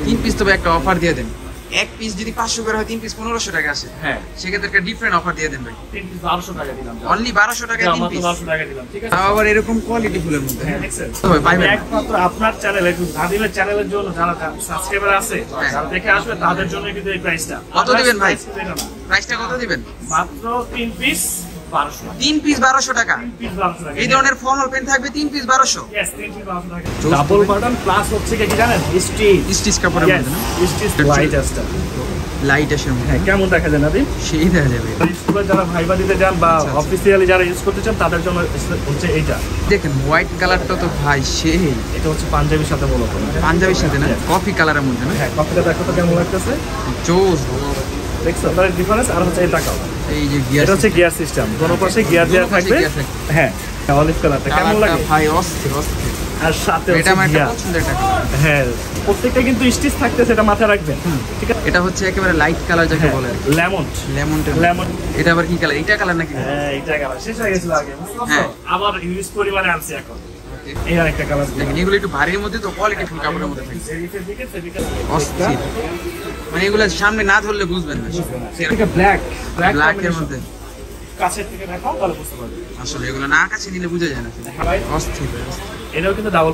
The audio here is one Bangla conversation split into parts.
তিন পিস তবে একটা অফার দিয়ে দেন। এক পিস যদি 500 করে হয়, তিন পিস 1500 টাকা আসে। হ্যাঁ, সেক্ষেত্রে একটা ডিফারেন্ট অফার দিয়ে দেন ভাই। তিন পিস 1200 টাকা দিলাম, অনলি 1200 টাকায় তিন পিস, 1200 টাকা দিলাম। ঠিক আছে, আবার এরকম কোয়ালিটি ফুলের মধ্যে। হ্যাঁ দেখছেন, তবে পাইবেন একমাত্র আপনার চ্যানেল, একটু নাদিমের চ্যানেলের জন্য যারা সাবস্ক্রাইবার আছে, যারা দেখে আসবে তাদের জন্য কিন্তু এই প্রাইসটা। কত দিবেন ভাই? প্রাইসটা কত দিবেন? মাত্র তিন পিস 1200 টাকা। তিন পিস 1200 টাকা। এই ধরনের ফর্মাল পেন থাকবে তিন পিস 1200। यस, 3 পিস 1200 টাকা। ডাবল বাটন প্লাস হচ্ছে কি জানেন, স্টিচ কাপড়ের মধ্যে না, স্টিচ লাইট আসটা, লাইট আসে। হ্যাঁ, কেমন দেখা যায় নাদিম? সেই দেখা যাবে। স্কুলে যারা ভাইবা দিতে যান বা অফিসিয়ালি যারা ইউজ করতে চান তাদের জন্য হচ্ছে এইটা। দেখেন হোয়াইট কালারটা তো ভাই সেই, এটা হচ্ছে পাঞ্জাবির সাথে মূলত, পাঞ্জাবির সাথে না, কফি কালারের মধ্যে না। হ্যাঁ, কফিটা দেখো তো কেমন লাগতেছে, জোস। দেখছো তার ডিফারেন্স? আর হচ্ছে এটা কালার, এই যে গিয়ার, এটা হচ্ছে গিয়ার সিস্টেম, দোনো পাশে গিয়ার দেওয়া থাকবে। হ্যাঁ, অলিভ কালারটা কেমন লাগে ভাই? অস্থির অস্থির। আর সাথে এটা আমার একটা পছন্দের একটা কালার। হ্যাঁ, প্রত্যেকটা কিন্তু স্টিচ থাকতেছে, এটা মাথায় রাখবেন। ঠিক আছে, এটা হচ্ছে একেবারে লাইট কালার যাকে বলে, লেমন লেমন। এটা আবার কি কালার? এটা কালার নাকি? হ্যাঁ, এটা কালার শেষ হয়ে গেছিল আগে, হ্যাঁ, আবার ইউজ পরিমাণে আনছি এখন। এই আরেকটা কালার দেখেন, এগুলো একটু ভারীর মধ্যে তো, কোয়ালিটি ফুল কাপড়ের মধ্যে থাকে, অস্থির। মানে এগুলো সামনে না ধরলে বুঝবেন না। এটা ব্ল্যাক ব্ল্যাকের মধ্যে কাছের থেকে দেখাও তাহলে বুঝতে পারবেন। আসলে এগুলো না কাছে নিলে বোঝা যায় না। অস্থির। এটাও কিন্তু ডাবল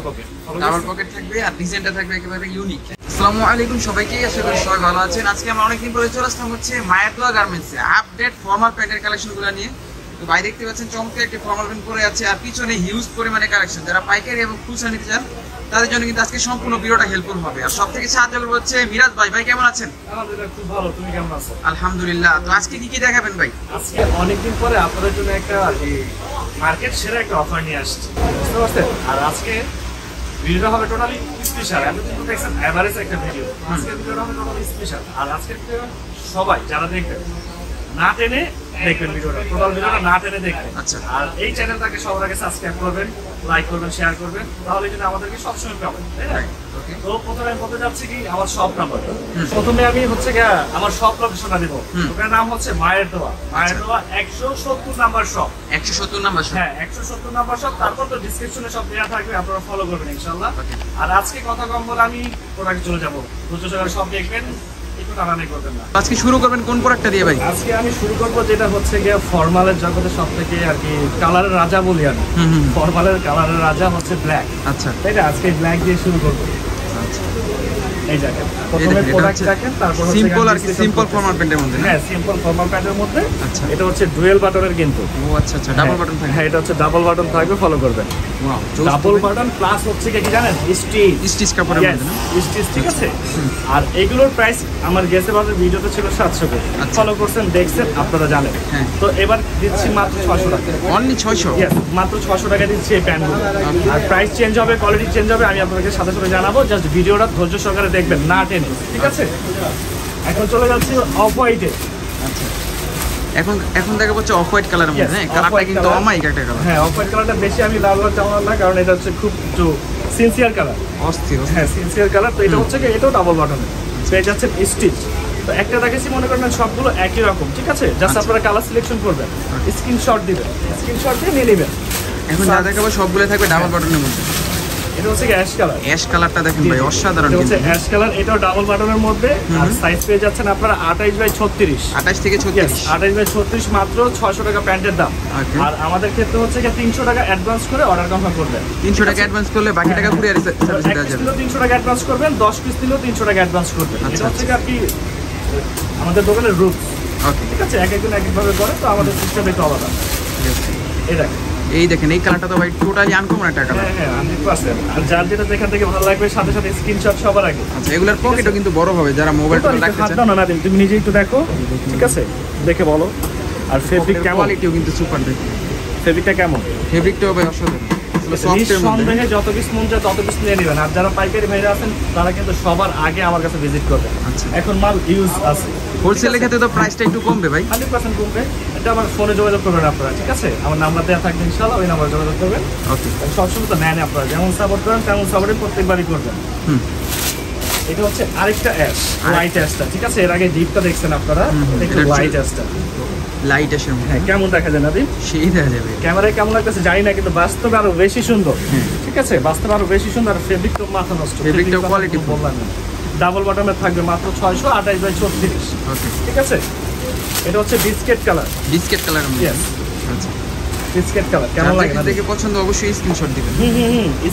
পকেট থাকবে, আর ডিজাইনটা থাকবে একেবারে ইউনিক। আসসালামু আলাইকুম সবাইকে, আশা করি সবাই ভালো আছেন। আজকে আমরা অনেকদিন পরে চলে আসলাম হচ্ছে মায়ের দোয়া গার্মেন্টসে আপডেট ফর্মাল প্যান্টের কালেকশনগুলো নিয়ে। তো ভাই দেখতে পাচ্ছেন চমৎকার একটি ফর্মাল প্যান্ট পরে আছে, আর পিছনে হিউজ পরিমাণে কালেকশন। যারা পাইকারি এবং খুচরা নিতে চান তাদের জন্য কিন্তু আজকে সম্পূর্ণ ভিডিওটা হেল্পফুল হবে। আর সব থেকে সাহায্য করবে হচ্ছে মিরাজ ভাই। ভাই কেমন আছেন? আলহামদুলিল্লাহ, খুব ভালো। তুমি কেমন আছো? আলহামদুলিল্লাহ। তো আজকে কি কি দেখাবেন ভাই? আজকে অনেকদিন পরে আপনাদের জন্য একটা মার্কেট সেরা একটা অফার নিয়ে আসছি, বুঝতে পারছেন? আর আজকে ভিডিওটা হবে টোটালি স্পেশাল। এতদিন তো দেখছেন এভারেজ একটা ভিডিও, আজকে ভিডিওটা হবে টোটালি স্পেশাল। আর আজকে সবাই যারা দেখবেন না টেনে দেখবেন, ভিডিওটা টোটাল ভিডিওটা না টেনে দেখবেন। আচ্ছা। আর এই চ্যানেলটাকে সবার আগে সাবস্ক্রাইব করবেন, লাইক করবেন, শেয়ার করবেন, তাহলে কিন্তু আমাদেরকে সবসময় পাবেন, তাই না? তো প্রথমে আমি বলতে যাচ্ছি কি আমার শপ নাম্বার। প্রথমে আমি হচ্ছে আমার শপ লোকেশনটা দিব। ওটার নাম হচ্ছে মায়ের দোয়া। মায়ের দোয়া 170 নাম্বার শপ। 170 number shop? হ্যাঁ, 170 নাম্বার শপ। তারপর তো ডেসক্রিপশনে সব দেওয়া থাকবে, আপনারা ফলো করবেন ইনশাআল্লাহ। আর আজকে কথা কম বলে আমি প্রোডাক্ট চলে যাব, ধৈর্য সহকারে সব দেখবেন, একটু টানাটানি করবেন না। আজকে শুরু করবেন কোন প্রোডাক্টটা দিয়ে ভাই? আজকে আমি শুরু করবো যেটা হচ্ছে গিয়ে ফর্মালের জগতে সব থেকে আর কি কালারের রাজা বলি আমি। ফর্মালের কালারের রাজা হচ্ছে ব্ল্যাক। আচ্ছা, তাই না? আজকে ব্ল্যাক দিয়ে শুরু করবো। আচ্ছা, এই দেখেন, প্রথমে প্রোডাক্ট দেখেন, তারপর সিম্পল আর কি, সিম্পল ফর্মাল প্যান্টের মধ্যে। হ্যাঁ, সিম্পল ফর্মাল প্যান্টের মধ্যে। আচ্ছা, এটা হচ্ছে ডুয়েল বাটনের কিন্তু। ও আচ্ছা আচ্ছা, ডাবল বাটন থাকবে। হ্যাঁ, এটা হচ্ছে ডাবল বাটন থাকবে, ফলো করবেন। ওয়াও, ডাবল বাটন প্লাস হচ্ছে কি জানেন, স্টিচ কাপড়ের মধ্যে না, স্টিচ। ঠিক আছে। আর এইগুলোর প্রাইস আমার গেছে বাজার ভিডিওতে ছিল 700 করে। ফলো করছেন, দেখছেন, আপনারা জানেন। তো এবার দিচ্ছি মাত্র 600 টাকা। অনলি 600? ইয়েস, মাত্র 600 টাকা দিচ্ছি এই প্যান্টগুলো। আর প্রাইস চেঞ্জ হবে, কোয়ালিটি চেঞ্জ হবে, আমি আপনাদেরকে সাথে সাথে জানাবো। জাস্ট ভিডিওটা ধৈর্য সহকারে দেখবেন, না টেনে। ঠিক আছে, এখন চলে যাচ্ছি অফ হোয়াইটে। আচ্ছা, এখন দেখা যাচ্ছে অফ হোয়াইট কালারের মধ্যে। হ্যাঁ, কালারটা কিন্তু অমাইক একটা কালার। হ্যাঁ, অফ হোয়াইট কালারটা বেশি আমি লাল চাওয়া না, কারণ এটা হচ্ছে খুব একটু সিনসিয়ার কালার। অস্থির। হ্যাঁ, সিনসিয়ার কালার। তো এটা হচ্ছে কি, এটাও ডাবল বাটনের, পেয়ে যাচ্ছেন স্টিচ। তো একটা দেখেছি, মনে করেন সবগুলো একই রকম। ঠিক আছে, জাস্ট আপনারা কালার সিলেকশন করবেন, স্ক্রিনশট দিবেন, স্ক্রিনশট দিয়ে নিয়ে নেবেন। এখন যা দেখাবো সবগুলো থাকবে ডাবল বাটনের মধ্যে। এটা হচ্ছে অ্যাশ কালার। অ্যাশ কালারটা দেখেন ভাই, অসাধারণ। এটা হচ্ছে অ্যাশ কালার, এটাও ডাবল বাটনের মধ্যে। আর সাইজ পেয়ে যাচ্ছেন আপনারা 28/36। 28 থেকে 36? 28/36, মাত্র 600 টাকা প্যান্টের দাম। আর আমাদের ক্ষেত্রে হচ্ছে 300 টাকা অ্যাডভান্স করে অর্ডার কনফার্ম করবেন। 300 টাকা অ্যাডভান্স করলে বাকি টাকা কুরিয়ার সার্ভিস দেওয়া যাবে। 300 টাকা অ্যাডভান্স করবেন, 10 পিস দিলেও 300 টাকা অ্যাডভান্স করবেন। এটা হচ্ছে আর কি আমাদের দোকানের রুট। ওকে, ঠিক আছে, এক একজন এক একভাবে করে, তো আমাদের সিস্টেম একটু আলাদা। এই দেখেন এই কালারটা তো ভাই টোটালি আনকমন একটা কালার। হ্যাঁ, 100%। আর যার যেটা যেখান থেকে ভালো লাগবে সাথে সাথে স্ক্রিনশট সবার আগে। আচ্ছা, এগুলোর পকেটও কিন্তু বড় হবে, যারা মোবাইল টোবাইল রাখতে চান। না, তুমি নিজে একটু দেখো, ঠিক আছে, দেখে বলো। আর ফেব্রিক কেমন? কোয়ালিটিও কিন্তু সুপার। দেখো ফেব্রিকটা কেমন? ফেব্রিকটাও ভাই অসাধারণ। সন্দেহে যত পিস মন চায় তত পিস নিয়ে নেবেন। আর যারা পাইকারি ভাইরা আছেন তারা কিন্তু সবার আগে আমার কাছে ভিজিট করবেন। আচ্ছা, এখন মাল ইউজ আছে। হোলসেলের ক্ষেত্রে তো প্রাইসটা একটু কমবে ভাই, 100% কমবে। এটা আমার ফোনে যোগাযোগ করবেন আপনারা। ঠিক আছে, আমার নাম্বার দেওয়া থাকবে ইনশাআল্লাহ, ওই নাম্বারে যোগাযোগ করবেন। ওকে, সবসময় তো নেন আপনারা, যেমন সাপোর্ট করেন তেমন সাপোর্টই প্রত্যেকবারই করবেন। এটা হচ্ছে আরেকটা অ্যাশ, লাইট অ্যাশটা। ঠিক আছে, এর আগে ডিপটা দেখছেন আপনারা, একটু লাইট অ্যাশটা। লাইট অ্যাশের মধ্যে। হ্যাঁ, কেমন দেখা যায় নাদিম? সেই দেখা যাবে। ক্যামেরায় কেমন লাগতেছে জানি না, কিন্তু বাস্তবে আরো বেশি সুন্দর। ঠিক আছে, বাস্তবে আরো বেশি সুন্দর। আর ফেব্রিকটা মাথা নষ্ট, ফেব্রিকটা কোয়ালিটি বললাম না। ডাবল বটমের থাকবে মাত্র 628 বাই 36। ওকে, ঠিক আছে, এটা হচ্ছে বিস্কেট কালার। বিস্কেট কালারের মধ্যে। Yes. আচ্ছা, বিস্কেট কালার কেমন লাগে না? দেখে পছন্দ অবশ্যই স্ক্রিনশট দিবেন।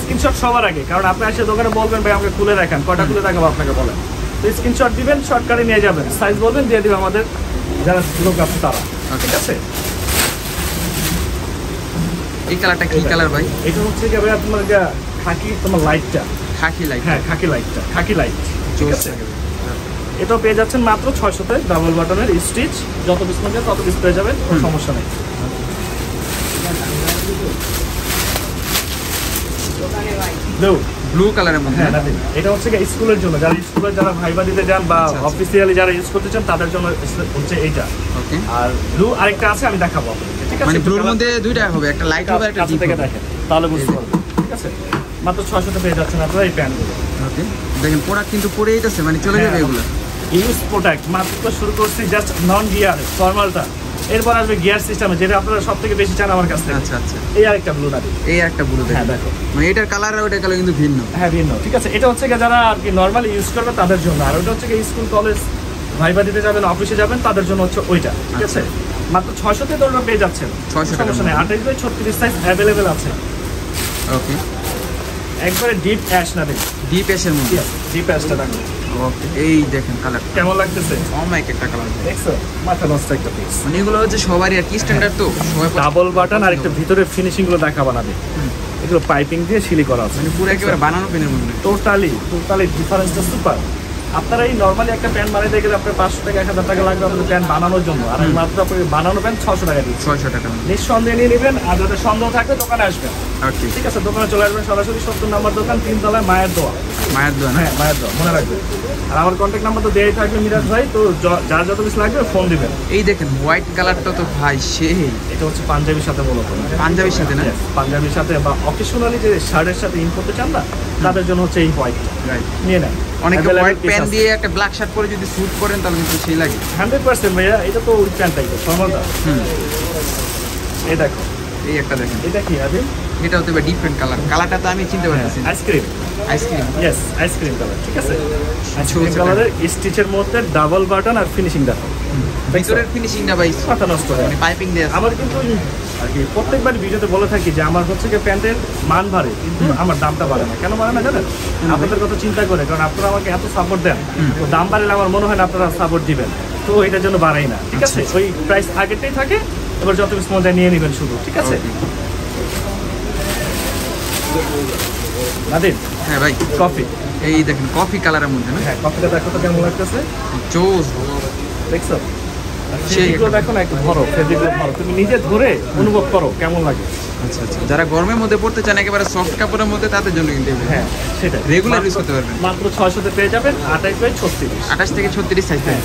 স্ক্রিনশট সবার আগে, কারণ আপনি এসে দোকানে বলবেন ভাই আমাকে খুলে রাখেন, কয়টা খুলে দেখাবো আপনাকে বলেন, তো স্ক্রিনশট দিবেন, শর্টকাটে নিয়ে যাবেন, সাইজ বলবেন দিয়ে দিবেন আমাদের যারা লোক আছে তারা। ঠিক আছে, এই কালারটা কি কালার ভাই? এটা হচ্ছে কি ভাই তোমার খাকি, তোমার লাইটটা খাকি লাইট। হ্যাঁ খাকি লাইটটা, খাকি লাইট। ঠিক আছে, আছে। এটাও পেয়ে যাচ্ছেন মাত্র 600-তে, ডাবল বাটনের স্টিচ, যত পিস নেবেন তত পিস পেয়ে যাবেন, কোনো সমস্যা নেই। ব্লু কালারের মধ্যে। হ্যাঁ নাদিম, এটা হচ্ছে কি স্কুলের জন্য, যারা স্কুলে যারা ভাইবা দিতে যান বা আচ্ছা, আচ্ছা। অফিসিয়ালি যারা ইউজ করতে চান তাদের জন্য হচ্ছে এইটা। ওকে, আর ব্লু আরেকটা আছে, আমি দেখাবো আপনাকে। ঠিক আছে, মানে ব্লুর মধ্যে দুইটা হবে, একটা লাইট হবে একটা কাছে ডিপ থেকে হবে। দেখেন তাহলে বুঝতে পারবেন। ঠিক আছে, মাত্র 600-তে পেয়ে যাচ্ছেন আপনারা এই প্যান্টগুলো। ওকে, দেখেন প্রোডাক্ট কিন্তু পড়েই যাচ্ছে, মানে চলে যাবে এগুলো। ইউজ প্রোডাক্ট মাত্র শুরু করছি জাস্ট নন গিয়ার ফর্মালটা, এরপর আসবে গিয়ার সিস্টেমে, যেটা আপনারা সব থেকে বেশি চান আমার কাছ থেকে। আচ্ছা আচ্ছা, এই আরেকটা ব্লু নাদি, এই একটা ব্লু হ্যাঁ দেখেন, দেখো, মানে এটার কালার আর ওইটার কালার কিন্তু ভিন্ন। হ্যাঁ ভিন্ন। ঠিক আছে, এটা হচ্ছে কি যারা আর কি নর্মালি ইউজ করবে তাদের জন্য, আর ওটা হচ্ছে কি স্কুল কলেজ ভাইবা দিতে যাবেন, অফিসে যাবেন তাদের জন্য হচ্ছে ওইটা। ঠিক আছে, মাত্র 600-তে তোমরা পেয়ে যাচ্ছেন, 600 টাকা। সমস্যা নেই, 28 বাই 36 সাইজ অ্যাভেলেবেল আছে। ওকে, একবারে ডিপ অ্যাশ না দিন, ডিপ অ্যাশের মধ্যে। ডিপ অ্যাশটা দেখো ওকে, এই দেখেন কালার কেমন লাগতেছে, অমাইক একটা কালার। দেখছো মাথা নষ্ট একটা পিস। মানে এগুলো হচ্ছে সবারই আর কি স্ট্যান্ডার্ড, তো সবাই ডাবল বাটন আর একটা ভিতরে ফিনিশিং গুলো দেখাবো না দিন, এগুলো পাইপিং দিয়ে সিলি করা আছে, মানে পুরো একেবারে বানানো পেনের মধ্যে। টোটালি ডিফারেন্সটা সুপার। আপনারা এই নর্মালি একটা প্যান্ট বানাইতে গেলে আপনার 500 টাকা 1000 টাকা লাগবে আপনাদের প্যান্ট বানানোর জন্য, আর আমি মাত্র আপনাকে বানানো প্যান্ট 600 টাকা দিচ্ছি। 600 টাকা। নিঃসন্দেহে নিয়ে নেবেন, আর যাদের সন্দেহ থাকবে দোকানে আসবেন। ওকে, ঠিক আছে, দোকানে চলে আসবেন সরাসরি, 70 নম্বর দোকান, 3 তলায় মায়ের দোয়া। মায়ের দোয়া না? হ্যাঁ মায়ের দোয়া, মনে রাখবেন। আর আমার কন্ট্যাক্ট নাম্বার তো দেয়াই থাকবে মিরাজ ভাই, তো যার যত কিছু লাগবে ফোন দিবেন। এই দেখেন হোয়াইট কালারটা তো ভাই সেই, এটা হচ্ছে পাঞ্জাবির সাথে মূলত, পাঞ্জাবির সাথে না? Yes, পাঞ্জাবির সাথে বা অকেশনালি যে শার্টের সাথে ইন করতে চান না তাদের জন্য হচ্ছে এই হোয়াইট রাইট। নিয়ে নেন। অনেকে Available হোয়াইট piece প্যান্ট আছে। দিয়ে একটা ব্ল্যাক শার্ট পরে যদি স্যুট করেন তাহলে কিন্তু সেই লাগে। 100% ভাইয়া, এটা তো ওই প্যান্টটাই তো ফর্মালটা। এই দেখো, এই একটা দেখেন, এটা কি আছে? এটা হতে পারে ডিফারেন্ট কালার। কালারটা তো আমি চিনতে পারতেছি না। Ice cream, ice cream. Yes ice cream colour. ঠিক আছে, আইসক্রিম আচ্ছা। কালারের স্টিচের মধ্যে ডাবল বাটন আর ফিনিশিং দেখো, ভিতরের ফিনিশিংটা ভাই মাথা নষ্ট হয়। মানে পাইপিং দিয়ে আছে। আমার কিন্তু আর কি প্রত্যেকবার ভিডিওতে বলে থাকি যে আমার হচ্ছে কি প্যান্টের মান বাড়ে কিন্তু আমার দামটা বাড়ে না। কেন বাড়ে না জানেন? আপনাদের কথা চিন্তা করে, কারণ আপনারা আমাকে এত সাপোর্ট দেন, তো দাম বাড়লে আমার মনে হয় না আপনারা সাপোর্ট দিবেন, তো এটার জন্য বাড়াই না। ঠিক আছে, ওই প্রাইস আগেরটাই থাকে, এবার যত কিছু মজা নিয়ে নেবেন শুধু। ঠিক আছে নাদিম, হ্যাঁ ভাই, কফি, এই দেখেন কফি কালারের মধ্যে না? হ্যাঁ কফিটা দেখো তো কেমন লাগতেছে, জোস। দেখছো? সেই ফেব্রিকগুলো দেখো না, একটু ধরো, ফেব্রিকগুলো ধরো, তুমি নিজে ধরে অনুভব করো কেমন লাগে। আচ্ছা আচ্ছা, যারা গরমের মধ্যে পড়তে চান একেবারে সফট কাপড়ের মধ্যে তাদের জন্য কিন্তু এগুলো। হ্যাঁ সেটা রেগুলার ইউজ করতে পারবেন। মাত্র 600-তে পেয়ে যাবেন, 28 বাই 36। 28 থেকে 36 সাইজ থাকে।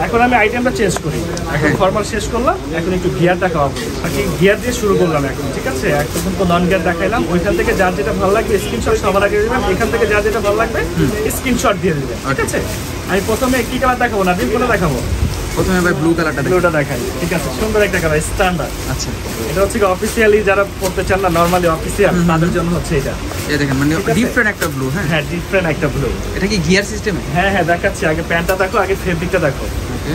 এখন আমি আইটেমটা চেঞ্জ করি, এখন হ্যাঁ। ফর্মাল শেষ করলাম, এখন একটু গিয়ারটা খাওয়াবো আর কি, গিয়ার দিয়ে শুরু করলাম এখন। ঠিক আছে, এখন তো নন গিয়ার দেখাইলাম, ওইখান থেকে যার যেটা ভালো লাগবে স্ক্রিনশট সবার আগে দিবেন, এখান থেকে যার যেটা ভালো লাগবে স্ক্রিনশট দিয়ে দিবেন। ঠিক আছে, আমি প্রথমে কি কালার দেখাবো না দিন, কোনটা দেখাবো? প্রথমে ভাই ব্লু কালারটা দেখুন। ব্লুটা দেখাই। ঠিক আছে, সুন্দর একটা কালার, স্ট্যান্ডার্ড। আচ্ছা, এটা হচ্ছে কি অফিসিয়ালি যারা পড়তে চান না, নরমালি অফিসিয়াল, তাদের জন্য হচ্ছে এটা। এই দেখেন মানে ঠিক আছে। ডিফারেন্ট একটা ব্লু। হ্যাঁ, হ্যাঁ ডিফারেন্ট একটা ব্লু। এটা কি গিয়ার সিস্টেমে? হ্যাঁ হ্যাঁ দেখাচ্ছি, আগে প্যান্টটা দেখো, আগে ফেব্রিকটা দেখো, ওকে,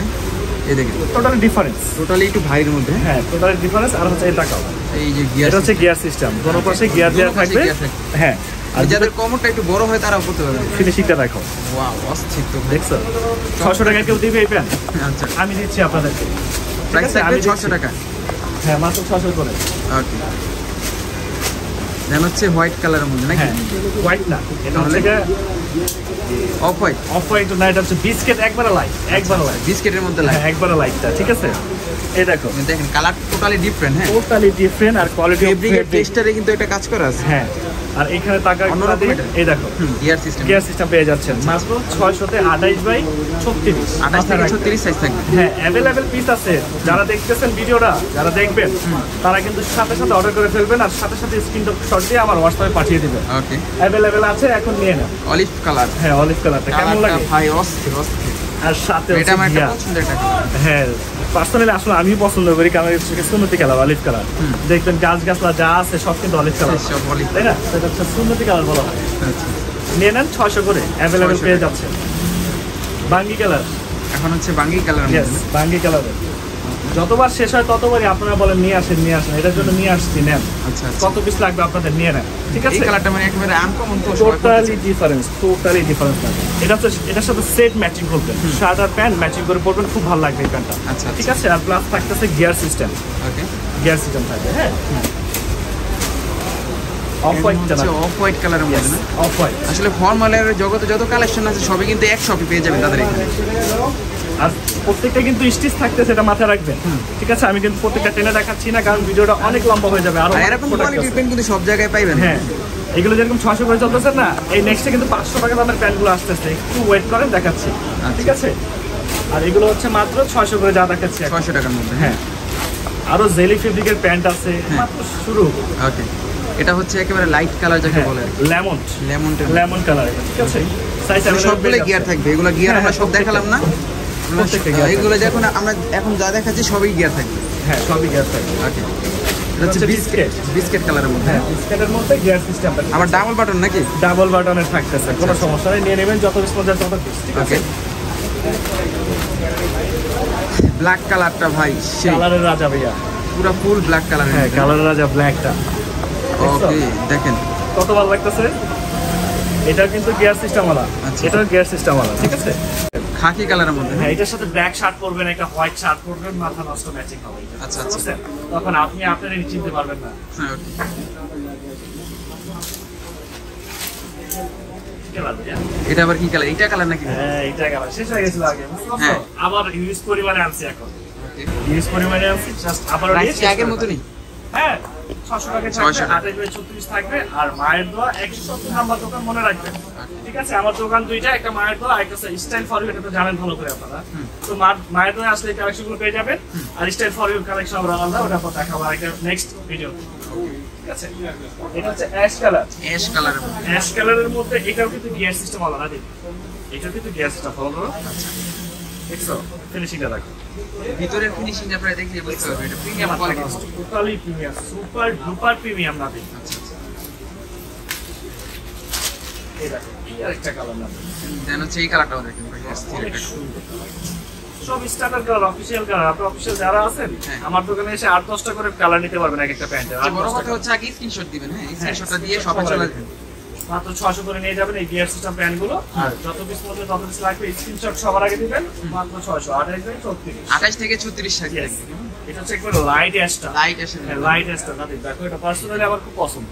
এই দেখেন টোটালি ডিফারেন্স। টোটালি একটু ভাইয়ের মধ্যে। হ্যাঁ টোটালি ডিফারেন্স। আর হচ্ছে এটা কাও, এই যে গিয়ার, এটা হচ্ছে গিয়ার সিস্টেম, কোনো পাশে গিয়ার দেওয়া দোনো পাশে থাকবে। gear থাকবে। হ্যাঁ, আর যাদের কোমরটা একটু বড় হয় তারাও করতে পারবে। ফিনিশিংটা দেখো, ওয়াও, অস্থির তো ভাই। দেখছো? 600 টাকা কেউ দিবে এই প্যান্ট? আচ্ছা, আমি দিচ্ছি আপনাদেরকে। ঠিক প্রাইস আছে, থাকবে আমি 600 দিচ্ছি। টাকা। হ্যাঁ মাত্র 600 করে। ওকে, দেন হচ্ছে হোয়াইট কালারের মধ্যে নাকি? হ্যাঁ হোয়াইট না, এটা হচ্ছে অফ হোয়াইট, অফ হোয়াইট না, এটা হচ্ছে বিস্কিট, একবারে লাইট, একবারে লাইট, বিস্কিটের মধ্যে লাগে। হ্যাঁ একবারে লাইটটা। ঠিক আছে, এই দেখো দেখেন কালার টোটালি ডিফারেন্ট। হ্যাঁ, টোটালি ডিফারেন্ট, আর কোয়ালিটি অফ ফেব্রিকের টেক্সচারে কিন্তু এটা কাজ করা আছে। হ্যাঁ, আর এখানে টাকা অন্যরকম দিয়ে এটা। এই দেখো গিয়ার সিস্টেম। গিয়ার সিস্টেম পেয়ে যাচ্ছেন মাত্র 600-তে 28 বাই 36। 28 থেকে 36 সাইজ থাকবে। হ্যাঁ অ্যাভেলেবেল পিস আছে, যারা দেখতেছেন ভিডিওটা, যারা দেখবেন তারা কিন্তু সাথে সাথে অর্ডার করে ফেলবেন, আর সাথে সাথে স্ক্রিনশট দিয়ে আমার হোয়াটসঅ্যাপে পাঠিয়ে দিবেন। ওকে, অ্যাভেলেবেল আছে, এখন নিয়ে নেন। Olive colour. হ্যাঁ অলিভ কালারটা কেমন কালারটা লাগে? ভাই অস্থির অস্থির। আর সাথে এটা আমার একটা ঘিয়া। পছন্দের একটা কালার। হ্যাঁ পার্সোনালি আসলে আমি পছন্দ করি, কারণ হচ্ছে সুন্নতি কালার, অলিভ কালার। দেখবেন গাছ গাছলা যা আছে সব কিন্তু অলিভ কালার, সব অলিভ। তাই না? সেটা হচ্ছে সুন্নতি কালার বলা হয়। আচ্ছা, নিয়ে নেন 600 করে, অ্যাভেলেবেল 600 পেয়ে টাকা। যাচ্ছে। বাঙ্গি কালার। এখন হচ্ছে বাঙ্গি কালার ইয়েস, বাঙ্গি কালারের। যতবার শেষ হয় ততবারই আপনারা বলেন নিয়ে আসেন। এটার জন্য নিয়ে আসছি, নেন। আচ্ছা আচ্ছা। কত পিস লাগবে আপনাদের নিয়ে নেন, ঠিক এই আছে? কালারটা মানে একেবারে আনকমন তো, টোটালি ডিফারেন্স লাগে। এটা হচ্ছে এটার সাথে সেট ম্যাচিং করবেন, শার্ট আর প্যান্ট ম্যাচিং করে পরবেন, খুব ভালো লাগবে এই প্যান্টটা। আচ্ছা ঠিক আছে। আর প্লাস থাকতেছে গিয়ার সিস্টেম। ওকে, গিয়ার সিস্টেম থাকবে। হ্যাঁ, off white colour, off white কালারের মধ্যে না? Off white. আসলে ফর্মালের জগতে যত কালেকশন আছে সবই কিন্তু এক শপে পেয়ে যাবেন তাদের এখানে। আর প্রত্যেকটা কিন্তু স্টিচ থাকতেছে, এটা মাথায় রাখবেন। ঠিক আছে, আমি কিন্তু প্রত্যেকটা টেনে দেখাচ্ছি না, কারণ ভিডিওটা অনেক লম্বা হয়ে যাবে। আর এরকম কোয়ালিটির পেন কিন্তু সব জায়গায় পাইবেন। হ্যাঁ, এগুলো যেরকম 600 করে চলতেছে না, এই নেক্সটে কিন্তু 500 টাকা দামের প্যান্টগুলো আসতেছে, একটু ওয়েট করেন, দেখাচ্ছি। ঠিক আছে। আর এগুলো হচ্ছে মাত্র 600 করে যা দেখাচ্ছি, 600 টাকার মধ্যে। হ্যাঁ, আরো জেলি ফেব্রিকের প্যান্ট আছে, মাত্র শুরু। ওকে, এটা হচ্ছে একেবারে লাইট কালার যাকে বলে, লেমন কালার। ঠিক আছে, সাইজ সবগুলো গিয়ার থাকবে। এগুলো গিয়ার আমরা সব দেখালাম না, এগুলো যখন আমরা এখন যা দেখাচ্ছি সবই গিয়ার থাকবে। হ্যাঁ, সবই গিয়ার থাকবে। ওকে, এটা হচ্ছে বিস্কিট কালারের মধ্যে। হ্যাঁ, বিস্কিটের মধ্যে গিয়ার সিস্টেমটা আবার ডাবল বাটন নাকি? ডাবল বাটনের থাকতেছে, কোনো সমস্যা নেই, নিয়ে নেবেন যত পিস পর্যন্ত তত পিস। ঠিক আছে। ব্ল্যাক কালারটা ভাই সেই কালারের রাজা ভাইয়া, পুরো ফুল ব্ল্যাক কালার। হ্যাঁ, কালারের রাজা ব্ল্যাকটা। ওকে, দেখেন কত ভালো লাগতেছে। এটা কিন্তু গিয়ার সিস্টেম ওয়ালা, আচ্ছা। এটাও গিয়ার সিস্টেম ওয়ালা। ঠিক আছে। খাকি কালারের মধ্যে। হ্যাঁ, এটার সাথে ব্ল্যাক শার্ট পরবেন, একটা হোয়াইট শার্ট পরবেন, মাথা নষ্ট ম্যাচিং হবে। আচ্ছা আচ্ছা। তখন আপনি আপনারই চিনতে পারবেন না। হ্যাঁ, ওকে। এটা আবার কি কালার? এটা কালার নাকি? হ্যাঁ, এটা কালার শেষ হয়ে গেছিল আগে। হ্যাঁ, আবার ইউজ পরিমাণে আনছি এখন। ওকে, ইউজ পরিমাণে আনছি, জাস্ট আবার প্রাইস আগের মতই। হ্যাঁ, 600 টাকা 600 টাকা। 28/36 থাকবে। আর মায়ের দোয়া 170 নাম্বার দোকান, মনে রাখবেন। ঠিক আছে, আমার দোকান দুইটা, একটা মায়ের দোয়া, একটা স্টাইল ফর ইউ, এটা তো জানেন ভালো করে আপনারা। তো মায়ের দোয়া আসলে কালেকশনগুলো পেয়ে যাবেন, আর স্টাইল ফর ইউ কালেকশন আমরা আলাদা, ওটা আপনার দেখাবো একটা নেক্সট ভিডিও। ঠিক আছে। এটা হচ্ছে অ্যাশ কালার। অ্যাশ কালারের মধ্যে। অ্যাশ কালারের মধ্যে এটাও কিন্তু গিয়ার সিস্টেম আলাদা দিই। এটাও কিন্তু গিয়ার সিস্টেম ফলো করো। দেখছো ফিনিশিংটা দেখো, ভিতরের ফিনিশিং আপনারা দেখলে বুঝতে পারবেন এটা premium quality. Totally premium, super duper premium না দিই। আচ্ছা আচ্ছা। এই দেখো, এই আরেকটা কালার না দেন হচ্ছে এই কালারটাও দেখেন ভাই, অস্থির অনেক একটা। সুন্দর। সব স্ট্যান্ডার্ড কালার, অফিশিয়াল কালার। আপনি অফিশিয়াল যারা আছেন, হ্যাঁ। আমার দোকানে এসে 8-10টা করে কালার নিতে পারবেন এক একটা প্যান্টের। যে বড় কথা হচ্ছে আগে স্ক্রিনশট দিবেন। হ্যাঁ, স্ক্রিনশটটা দিয়ে শপে চলে যাবেন। মাত্র 600 করে নিয়ে যাবেন এই গিয়ার সিস্টেম প্যান্টগুলো। আর যত পিস মধ্যে তত পিস লাগবে, স্ক্রিনশট সবার আগে দিবেন। মাত্র 600, 28/34। 28 থেকে 34 সাইজ Yes. থাকবে। এটা হচ্ছে একবার লাইট অ্যাশটা। লাইট আসে। হ্যাঁ, লাইট অ্যাশটা না দিই। দেখো, এটা পার্সোনালি আমার খুব পছন্দ।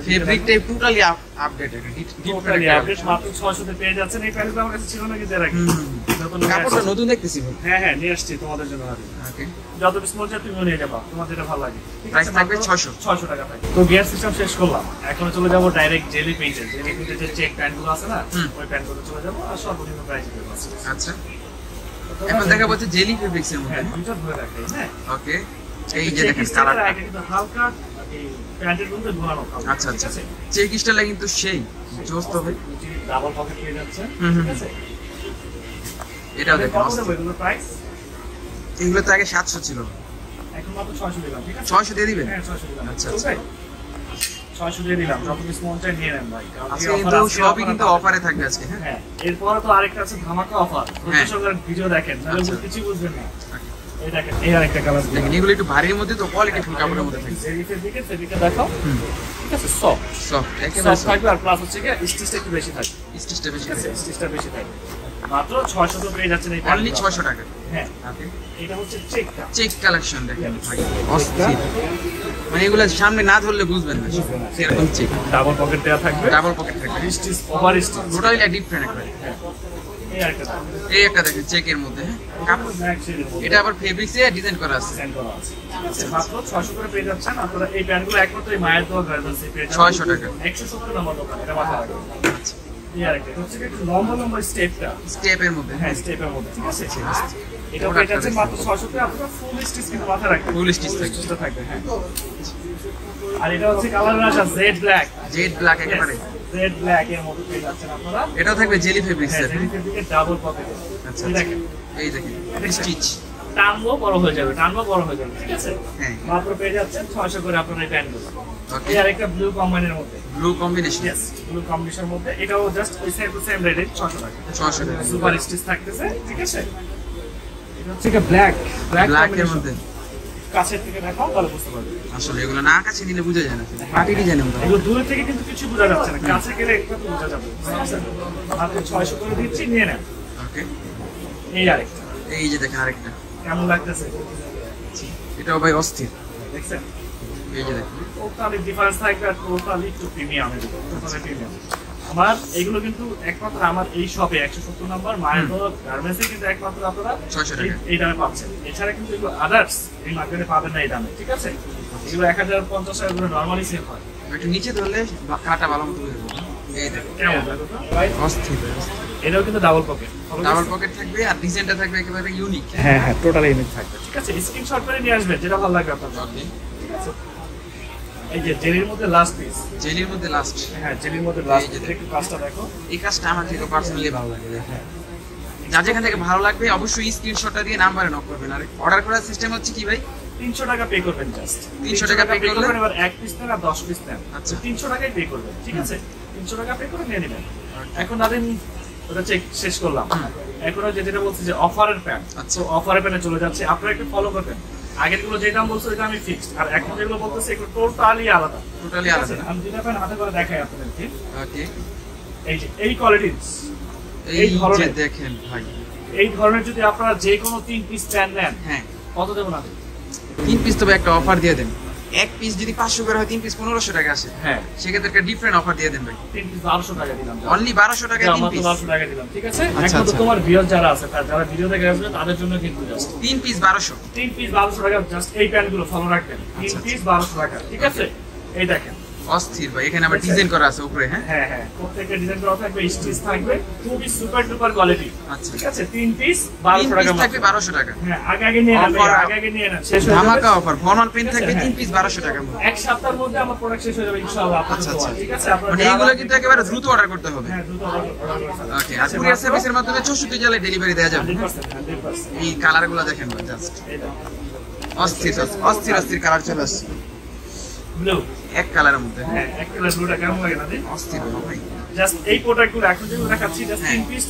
ফেব্রিকটা টোটালি আপডেটেড। Totally update. মাত্র 600 তে পেয়ে যাচ্ছেন। এই প্যান্টগুলো আমার কাছে ছিল না, কিন্তু এর আগে নতুন নিয়ে কাপড়টা আসছি। নতুন দেখতেছি ভাই। হ্যাঁ হ্যাঁ, নিয়ে আসছি তোমাদের জন্য। ওকে, যত পিস মনে চায় তুমিও নিয়ে যাবা, তোমার যেটা ভালো লাগে। ঠিক প্রাইস আছে, থাকবে মাত্র 600 টাকা থাকবে। তো গিয়ার সিস্টেম শেষ করলাম, এখন চলে যাবো ডাইরেক্ট জেলি পেজে। জেলি পেজে যে চেক প্যান্টগুলো আছে না, ওই প্যান্টগুলো চলে যাবো। আর সর্বনিম্ন প্রাইসে দেবো। আচ্ছা, এখন দেখা যাচ্ছে জেলি ফেব্রিক্সের হ্যাঁ, মধ্যে। দুইটা ধরে রাখি। হ্যাঁ, ওকে, এই যে চেক দেখেন স্টাইলের কালারটা। আগে কিন্তু হালকা এই প্যান্টের মধ্যে ঘোরানো কালার। আচ্ছা আচ্ছা, চেক স্টাইলটা কিন্তু সেই জোস তো ভাই। ডাবল পকেট পেয়ে যাচ্ছে। ঠিক আছে, এটাও দেখেন কত দেবো এগুলোর প্রাইস? এগুলো তো আগে 700 ছিল, এখন মাত্র 600 দিলাম। ঠিক আছে, 600 দিয়ে দিবেন। হ্যাঁ 600 দিলাম। আচ্ছা, আচ্ছা, 600 দিয়ে দিলাম। যত পিস মন চাই নিয়ে নেন ভাই, কারণ আজকে এই কিন্তু offer আজকে সবই offer কিন্তু আছে। অফারে থাকবে আজকে। হ্যাঁ, হ্যাঁ, এরপরে তো আরেকটা আছে ধামাকা অফার। সঙ্গে ভিডিও দেখেন, তাহলে আচ্ছা। কিছু বুঝবেন না। এই দেখেন, এই আরেকটা কালার দেখেন এগুলো একটু ভারীর মধ্যে তো কোয়ালিটি ফুল কাপড়ের মধ্যে থাকবে। জেরিফের দিকে সেদিকে দেখাও। ঠিক আছে, সফট সফট, একেবারে সফট থাকবে। আর প্লাস হচ্ছে কি স্টিচটা একটু বেশি থাকবে। স্টিচটা বেশি ঠিক আছে, থাকবে। স্টিচটা বেশি থাকবে। মাত্র 600 তো পেয়ে যাচ্ছেন এই অনলি প্যান্টগুলো। 600 টাকা। হ্যাঁ, ওকে, এটা হচ্ছে চেকটা। চেক কালেকশন দেখেন ভাই, অস্থির। মানে এগুলো সামনে না ধরলে বুঝবেন না এরকম চেক। ডাবল পকেট দেওয়া থাকবে, ডাবল পকেট থাকবে, stitch over stitch. Totally different একটা। এই আরেকটা থাকবে। এই একটা দেখেন চেকের মধ্যে। হ্যাঁ, কাপড় ব্ল্যাক শেডের মধ্যে এটা আবার ফেব্রিক্সে ডিজাইন করা আছে। ডিজাইন করা আছে। ঠিক আছে, মাত্র 600 করে পেয়ে যাচ্ছেন আপনারা। এই প্যান্টগুলো একমাত্র এই মায়ের দোয়া গার্মেন্টসে পেয়ে যাবেন 600 টাকা। 170 নম্বর দোকান, এটা মাথায় রাখবেন। আচ্ছা, এই আরেকটা, এটা হচ্ছে একটু লম্বা লম্বা স্টেপটা। স্টেপের মধ্যে। হ্যাঁ, স্টেপের মধ্যে। ঠিক আছে, এটা পেয়ে যাচ্ছেন মাত্র 600 তে। আপনারা ফুল স্টিচ কিন্তু মাথায় রাখবেন, ফুল স্টিচ থাকবে। স্টিচটা থাকবে। হ্যাঁ, আর এটা হচ্ছে কালার রাশা জেড ব্ল্যাক। জেড ব্ল্যাক একেবারে। জেড ব্ল্যাক এর মধ্যে পেয়ে যাচ্ছেন আপনারা। এটাও থাকবে জেলি ফেব্রিক্সের। হ্যাঁ, জেরিফের দিকে ডাবল পকেট। আচ্ছা, এই দেখেন, এই দেখেন স্টিচ। টানবো বড় হয়ে যাবে, টানবো বড় হয়ে যাবে। ঠিক আছে, হ্যাঁ, মাত্র পেয়ে যাচ্ছেন 600 করে আপনারা এই প্যান্টগুলো। ওকে এই আরেকটা ব্লু কম্বাইনের মধ্যে, ব্লু কম্বিনেশন यस ব্লু কম্বিনেশনের মধ্যে, এটাও জাস্ট ওই সেম টু সেম রেটে 600 টাকা 600 টাকা সুপার স্টিচ থাকতেছে, ঠিক আছে। এটা হচ্ছে কি ব্ল্যাক ব্ল্যাক এর মধ্যে কাছের থেকে দেখাও তাহলে বুঝতে পারবে। আসলে এগুলো না কাছে নিলে বোঝা যায় না পার্টি ডিজাইন আমরা এগুলো দূর থেকে কিন্তু কিছু বোঝা যাচ্ছে না, কাছে গেলে একটু বোঝা যাবে। মাত্র 600 করে দিচ্ছি, নিয়ে নেন। ওকে এই আরেকটা এই যে দেখেন আরেকটা কেমন লাগতেছে এটাও ভাই অস্থির দেখছেন, এই যে দেখেন টোটালি ডিফারেন্স থাকবে, আর টোটালি একটু প্রিমিয়াম, টোটালি প্রিমিয়াম। আমার এগুলো কিন্তু একমাত্র আমার এই শপে 170 নম্বর মায়ের গার্মেন্টসে কিন্তু একমাত্র আপনারা 600 টাকা এই দামে পাচ্ছেন। এছাড়া কিন্তু এগুলো আদার্স এই মার্কেটে পাবেন না এই দামে, ঠিক আছে। এগুলো 1050 টাকা করে নরমালি সেল হয়। একটু নিচে ধরলে কাটা ভালো মতো বুঝে যাবে এই দেখেন কেমন দেখো তো? অস্থির এটাও কিন্তু ডাবল পকেট, ডাবল পকেট থাকবে আর ডিজাইনটা থাকবে একেবারে ইউনিক হ্যাঁ হ্যাঁ টোটালি ইউনিক থাকবে, ঠিক আছে। স্ক্রিনশট করে নিয়ে আসবেন যেটা ভালো লাগবে আপনার, ওকে ঠিক আছে। এই যে জেলির মধ্যে লাস্ট পিস, জেলির মধ্যে লাস্ট হ্যাঁ জেলির মধ্যে লাস্ট, এই যে একটু কাজটা দেখো। এই কাজটা আমার থেকে পার্সোনালি ভালো লাগে দেখেন যার যেখান থেকে ভালো লাগবে অবশ্যই স্ক্রিনশটটা দিয়ে নাম্বারে নক করবেন আর অর্ডার করার সিস্টেম হচ্ছে কি ভাই 300 টাকা পে করবেন, জাস্ট 300 টাকা pay করলে? এবার এক পিস নেন আর 10 পিস নেন, আচ্ছা। 300 টাকাই পে করবেন, ঠিক আছে। 300 টাকা পে করে নিয়ে নেবেন। এখন দাদিন ওটা চেক শেষ করলাম, এখন যেটা বলছি যে অফারের প্যান, আচ্ছা। তো অফারের প্যানে চলে যাচ্ছে, আপনারা একটু ফলো করবেন। আগের গুলো যে দাম বলছো ওইটা আমি ফিক্সড, আর এখন যেগুলো বলতেছে এগুলো টোটালি আলাদা, টোটালি ঠিক আলাদা আছে? আমি যেটা প্যান হাতে করে দেখাই আপনাদেরকে, ওকে এই যে এই কোয়ালিটির, এই এই যে ধরনের, দেখেন ভাই এই ধরনের যদি আপনারা যে কোনো 3 পিস প্যান নেন, হ্যাঁ কত দেবো না? 3 পিস তবে একটা অফার দিয়ে দেন এক পিস যদি 500 করে হয় 3 পিস 1500 টাকা আসে হ্যাঁ সেক্ষেত্রে একটা ডিফারেন্ট অফার দিয়ে দেন ভাই 3 পিস 1200 টাকা দিলাম, অনলি 1200 টাকায় 3 পিস 1200 টাকা দিলাম, ঠিক আছে। আচ্ছা, এখন তো আচ্ছা। তোমার ভিউয়ার যারা আছে, যারা ভিডিও দেখে আসবে তাদের জন্য কিন্তু জাস্ট 3 পিস 1200 3 পিস 1200 টাকা, জাস্ট এই প্যান্টগুলো ফলো রাখবেন, 3 আচ্ছা, পিস 1200 টাকা, ঠিক আছে। এই দেখেন অস্থির ভাই এখানে আবার ডিজাইন করা আছে উপরে হ্যাঁ হ্যাঁ হ্যাঁ প্রত্যেকটা ডিজাইন করা থাকবে, স্টিচ থাকবে, খুবই সুপার ডুপার কোয়ালিটি, আচ্ছা ঠিক আছে। 3 পিস 3 1200 পিস টাকা থাকবে মাত্র। 1200 টাকা হ্যাঁ আগে নিয়ে নেন, Offer, আগে নিয়ে নেন, শেষ হয়ে যাবে ধামাকা অফার ফর্মাল পেন থাকবে 3 পিস 1200 টাকার মধ্যে এক সপ্তাহের মধ্যে আমার প্রোডাক্ট শেষ হয়ে যাবে ইনশাআল্লাহ আপনাদের আচ্ছা, দোয়া, আচ্ছা। ঠিক আছে। আপনারা মানে এইগুলো কিন্তু একেবারে দ্রুত অর্ডার করতে হবে হ্যাঁ দ্রুত অর্ডার করতে ওকে আর কুরিয়ার সার্ভিসের মাধ্যমে 64 জেলায় ডেলিভারি দেওয়া যাবে 100%। এই কালারগুলো দেখেন ভাই জাস্ট এই দেখো অস্থির অস্থির অস্থির কালার চলে আসছে ব্লু, এক কালারের মধ্যে হ্যাঁ এক কালার ব্লুটা কেমন লাগে না দিন? অস্থির ভাই জাস্ট এই প্রোডাক্টগুলো এখন যেগুলো দেখাচ্ছি জাস্ট হ্যাঁ। 3 পিস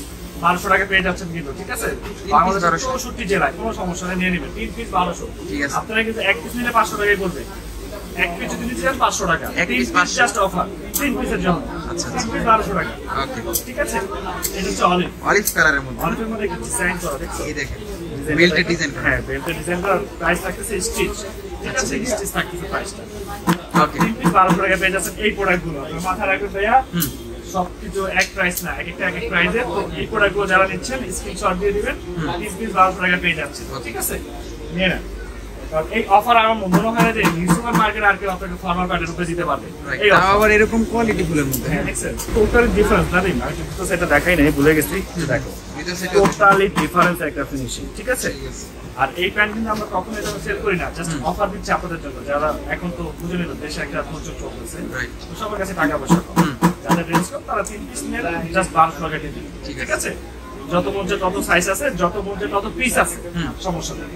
1200 টাকা পেয়ে যাচ্ছেন কিন্তু, ঠিক আছে। piece বাংলাদেশের 1200 64 জেলায় কোনো সমস্যা নেই, নিয়ে নেবেন 3 পিস 1200, ঠিক আছে। আপনারা কিন্তু এক পিস নিলে 500 টাকাই পড়বে, এক পিস যদি নিতে চান 500 টাকা, এক 3 piece পিস 500 জাস্ট অফার 3 পিসের জন্য, আচ্ছা, 3 পিস 1200 টাকা, ওকে ঠিক আছে। এটা হচ্ছে অলিভ, অলিভ কালারের মধ্যে অলিভের মধ্যে একটা ডিজাইন করা দেখছো, এই দেখেন বেল্টের ডিজাইন করা হ্যাঁ বেল্টের ডিজাইন করা, প্রাইস থাকতেছে স্টিচ, ঠিক আছে, স্টিচ থাকতেছে প্রাইসটা। ওকে 3 পিস 1200 টাকা পেয়ে যাচ্ছেন এই প্রোডাক্টগুলো, আপনারা মাথায় রাখবেন ভাইয়া হুম সবকিছু এক প্রাইস না, এক একটা এক এক প্রাইসে। তো এই প্রোডাক্টগুলো যারা নিচ্ছেন স্ক্রিনশট দিয়ে দিবেন, 3 পিস 1200 টাকা পেয়ে যাচ্ছে, ঠিক আছে, নিয়ে নেন। কারণ এই অফার আমার মনে হয় না যে নিউ সুপার মার্কেট আর কেউ আপনাকে ফর্মাল প্যান্টের উপরে দিতে পারবে এই তাও অফার। আবার এরকম কোয়ালিটি ফুলের মধ্যে হ্যাঁ দেখছেন টোটালি ডিফারেন্স না দিন, আমি তো সেটা দেখাই নাই, ভুলে গেছি, দেখো এটা সেটা টোটালি ডিফারেন্স একটা ফিনিশিং, ঠিক আছে। ঠিক আছে আর এই প্যান্ট কিন্তু আমরা কখনো এটা সেল করি না, জাস্ট অফার দিচ্ছি আপনাদের জন্য, যারা এখন তো বুঝে নিল দেশে একটা প্রচুর চলতেছে, রাইট তো সবার কাছে টাকা পয়সা কম, যাদের রেঞ্জ কম তারা 3 পিস নিয়ে জাস্ট 1200 টাকা দিয়ে দিন, ঠিক আছে। যত মন তত সাইজ আছে, যত মন তত পিস আছে, সমস্যা নেই।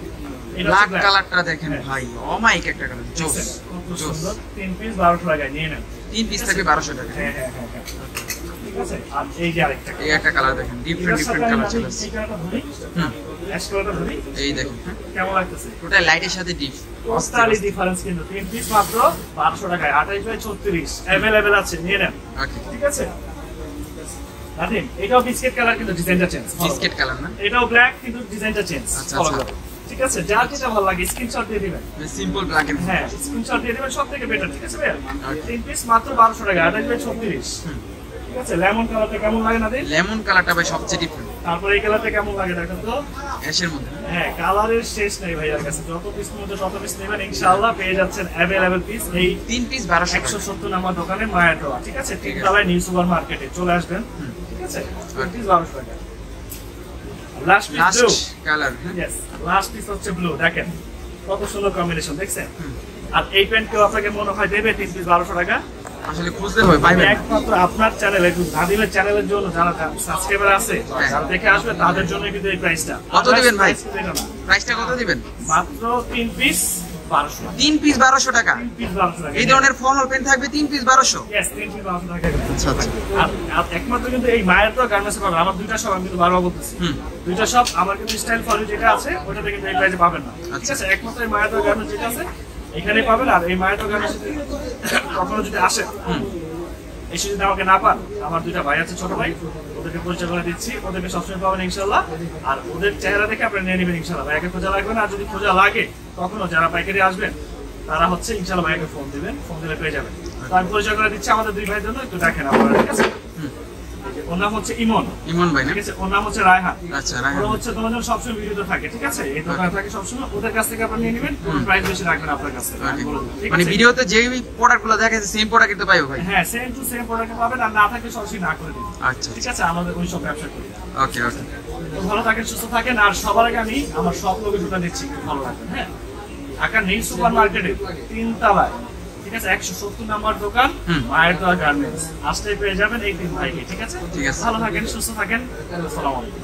এটা ব্ল্যাক হচ্ছে black। কালারটা দেখেন ভাই অমাইক একটা কালার জোস খুব জোস সুন্দর, 3 পিস 1200 টাকায় নিয়ে নেন, 3 পিস থাকবে 1200 টাকা হ্যাঁ হ্যাঁ হ্যাঁ হ্যাঁ। ঠিক আছে। আর এই যে আরেকটা এই একটা কালার দেখেন ডিফারেন্ট ডিফারেন্ট কালার চলে আসছে এই কালারটা ধরি, অ্যাশ কালারটা ধরি, এই দেখেন কেমন লাগতেছে? ওটা লাইটের সাথে ডিপ টোটালি ডিফারেন্স কিন্তু 3 পিস মাত্র 1200 টাকায়, 28 বাই 36 अवेलेबल আছে, নিয়ে নেন, ওকে ঠিক আছে। নাদিম এটাও বিস্কিট কালার কিন্তু ডিজাইনটা চেঞ্জ, বিস্কিট কালার না এটাও ব্ল্যাক কিন্তু ডিজাইনটা চেঞ্জ, আচ্ছা, ফলো আচ্ছা। করো, ঠিক আছে। যার যেটা ভালো লাগে স্ক্রিনশট দিয়ে দিবেন, সিম্পল ব্ল্যাক এন্ড হ্যাঁ স্ক্রিনশট দিয়ে দিবেন, সবথেকে বেটার, ঠিক আছে ভাই। Okay. 3 পিস মাত্র 1200 টাকা, 28 বাই 36, ঠিক আছে। লেমন কালারটা কেমন লাগে নাদিম? লেমন কালারটা ভাই সবচেয়ে ডিফারেন্ট তারপরে এই কালারটা কেমন লাগে দেখেন তো, অ্যাশের মধ্যে হ্যাঁ কালারের শেষ নেই ভাইয়ার কাছে, যত পিস মধ্যে তত পিস নেবেন ইনশাআল্লাহ পেয়ে যাচ্ছেন अवेलेबल পিস এই 3 পিস 1200 টাকা 170 নাম্বার দোকানে মায়া দোয়া, ঠিক আছে। তিনতলায় নিউ সুপার মার্কেটে চলে আসবেন, ঠিক আছে। 1200 টাকা। Last piece blue, last colour yes last piece হচ্ছে ব্লু, দেখেন কত সুন্দর কম্বিনেশন দেখছেন। আর এই প্যান্ট কেউ আপনাকে মনে হয় দেবে 3 পিস 1200 টাকা, আসলে খুঁজতে হবে পাইবেন না। একমাত্র আপনার চ্যানেলে নাদিমের চ্যানেলের জন্য যারা সাবস্ক্রাইবার আছে যারা দেখে আসবে তাদের জন্য কিন্তু এই প্রাইসটা। কত দিবেন ভাই? Otherwise price কিন্তু এটা না। প্রাইসটা কত দিবেন মাত্র 3 পিস 1200 3 পিস 1200 টাকা। 3 পিস 1200 টাকা এই ধরনের ফর্মাল প্যান্ট থাকবে 3 পিস 1200। यस 3 পিস 1200 টাকা। আচ্ছা আচ্ছা। আর একমাত্র কিন্তু এই মায়ের তো গার্মেন্টসে পাবেন। আমার দুইটা শপ আমি কিন্তু বারবার বলতেছি, দুইটা শপ আমার কিন্তু স্টাইল ফলো যেটা আছে ওটাতে কিন্তু এই প্রাইসে পাবেন না, ঠিক আছে? একমাত্র এই মায়ের তো গার্মেন্টস যেটা আছে এখানেই পাবেন। আর এই মায়ের তো গার্মেন্টস কখনো যদি আসে এসে যদি আমাকে না পান, আমার দুইটা ভাই আছে, ছোট ভাই, ওদেরকে পরিচয় করে দিচ্ছি, ওদেরকে সবসময় পাবেন ইনশাল্লাহ। আর ওদের চেহারা দেখে আপনারা নিয়ে নেবেন ইনশাল্লাহ। ভাইয়াকে খোঁজা লাগবে না। আর যদি খোঁজা লাগে কখনো যারা পাইকারি আসবেন তারা হচ্ছে ইনশাল্লাহ ভাইয়াকে ফোন দিবেন, ফোন দিলে পেয়ে যাবেন। তো আমি পরিচয় করে দিচ্ছি আমাদের দুই ভাইয়ের জন্য, একটু দেখেন আপনারা, ঠিক আছে? ওর নাম হচ্ছে ইমন, ইমন ভাই না? ঠিক আছে? ওর নাম হচ্ছে রায়হান। আচ্ছা রায়হান। ওরা হচ্ছে তোমার জন্য সবসময় ভিডিওতে থাকে, ঠিক আছে? এই দোকানে থাকে সবসময়। ওদের কাছ থেকে আপনারা নিয়ে নেবেন, প্রাইস বেশি রাখবেন আপনার কাছে, আমি বলে দিলাম, ঠিক মানে আছে? ভিডিওতে যেই প্রোডাক্টগুলো দেখাচ্ছে সেম প্রোডাক্ট কিন্তু পাইবো ভাই। হ্যাঁ, সেম টু সেম প্রোডাক্ট পাবেন। আর না থাকলে সরাসরি না করে দিন, আচ্ছা ঠিক আছে? আমাদের ওই সব ব্যবসা করি। ওকে ওকে। তো ভালো থাকেন, সুস্থ থাকেন। আর সবার আগে আমি আমার সব লোকেশনটা দিচ্ছি, একটু ভালো রাখবেন। হ্যাঁ, ঢাকা নিউ সুপার মার্কেটে 3 তলায়, ঠিক আছে? 170 নাম্বার দোকান, মায়ের দোয়া গার্মেন্টস। আসলে পেয়ে যাবেন এই 3 ভাইকে, ঠিক আছে? ঠিক আছে। ভালো থাকেন, সুস্থ থাকেন। আসসালামু আলাইকুম।